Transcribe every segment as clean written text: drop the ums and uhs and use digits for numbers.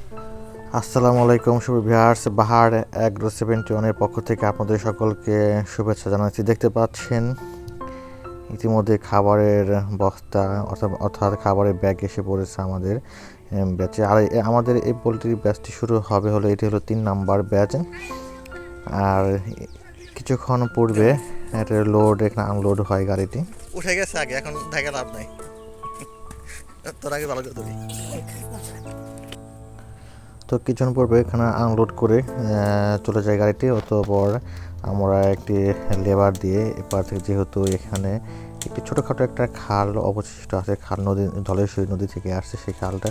আসসালামু আলাইকুম ভিউয়ার্স, বাহার অ্যাগ্রো 71 এর পক্ষ থেকে আপনাদের সকলকে শুভেচ্ছা জানাচ্ছি। দেখতে পাচ্ছেন ইতিমধ্যে খাবারের বস্তা অর্থাৎ খাবারের ব্যাগ এসে পড়েছে আমাদের ব্যাচে। আর আমাদের এই পোলট্রির ব্যাচটি শুরু হবে হলো, এটি হলো 3 নাম্বার ব্যাচ। আর কিছুক্ষণ পূর্বে একটা লোড এখানে আনলোড হয়, গাড়িটি উঠে গেছে আগে, এখন দেখা লাভ নাই। তোর আগে ভালো করে তো কিছুক্ষণ পূর্বে এখানে আনলোড করে চলে যায় গাড়িটি। অতঃপর আমরা একটি লেবার দিয়ে এপার থেকে, যেহেতু এখানে একটি ছোটোখাটো একটা খাল অবশিষ্ট আছে, খাল নদী ধলেশ্বরী নদী থেকে আসছে, সেই খালটা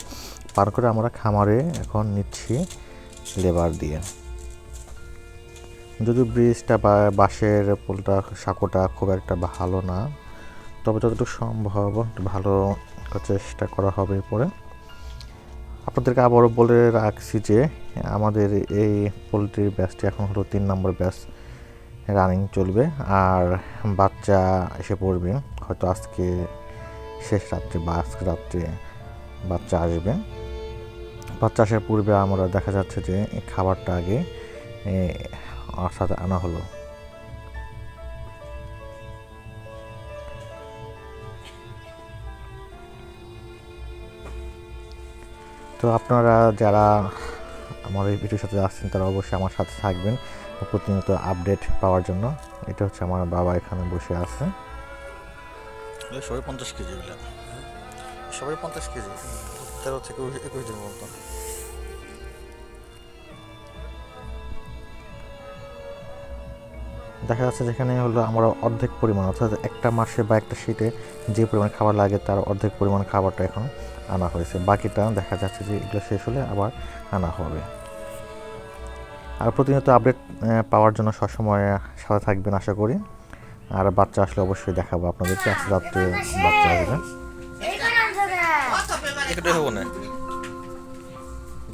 পার করে আমরা খামারে এখন নিচ্ছি লেবার দিয়ে। যদিও ব্রিজটা বা বাঁশের পোলটা সাঁকোটা খুব একটা ভালো না, তবে যতটুকু সম্ভব ভালো চেষ্টা করা হবে। পরে আপনাদেরকে আবারও বলে রাখছি যে আমাদের এই পোলট্রির ব্যাচটি এখন হলো 3 নম্বর ব্যাচ রানিং চলবে। আর বাচ্চা এসে পড়বে হয়তো আজকে শেষ রাত্রে বা আজকে রাত্রে বাচ্চা আসবে। বাচ্চা আসার পূর্বে আমরা দেখা যাচ্ছে যে খাবারটা আগে সাথে আনা হলো। তো আপনারা যারা আমার এই ভিডিওর সাথে আসছেন তারা অবশ্যই আমার সাথে থাকবেন প্রতিনিয়ত আপডেট পাওয়ার জন্য। এটা হচ্ছে আমার বাবা এখানে বসে আছে। সবাই 50 কেজি, সবাই 50 কেজি, 13 থেকে 21 দিন মতো। দেখা যাচ্ছে যেখানে হলো আমরা অর্ধেক পরিমাণ, অর্থাৎ একটা মাসে বা একটা শীতে যে পরিমাণ খাবার লাগে তার অর্ধেক পরিমাণ খাবারটা এখন আনা হয়েছে। বাকিটা দেখা যাচ্ছে যে এগুলো শেষ হলে আবার আনা হবে। আর প্রতিনিয়ত আপডেট পাওয়ার জন্য সবসময় সাথে থাকবেন আশা করি। আর বাচ্চা আসলে অবশ্যই দেখাবো আপনাদেরকে। আজকে রাত্রে বাচ্চা আসবে,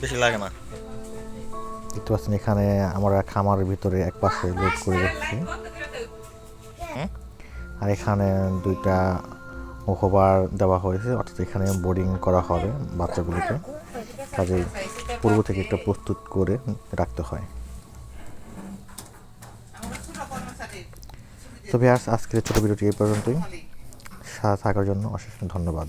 বেশি লাগে না। দেখতে পাচ্ছেন এখানে আমরা খামারের ভিতরে এক পাশে লোড করে রেখেছি, আর এখানে 2টা হোবার দেওয়া হয়েছে, অর্থাৎ এখানে বোর্ডিং করা হবে বাচ্চাগুলোকে। কাজে পূর্ব থেকে একটা প্রস্তুত করে রাখতে হয়। তবে আজকের ছোটো ভিডিওটি এই পর্যন্তই। সাথে থাকার জন্য অশেষ ধন্যবাদ।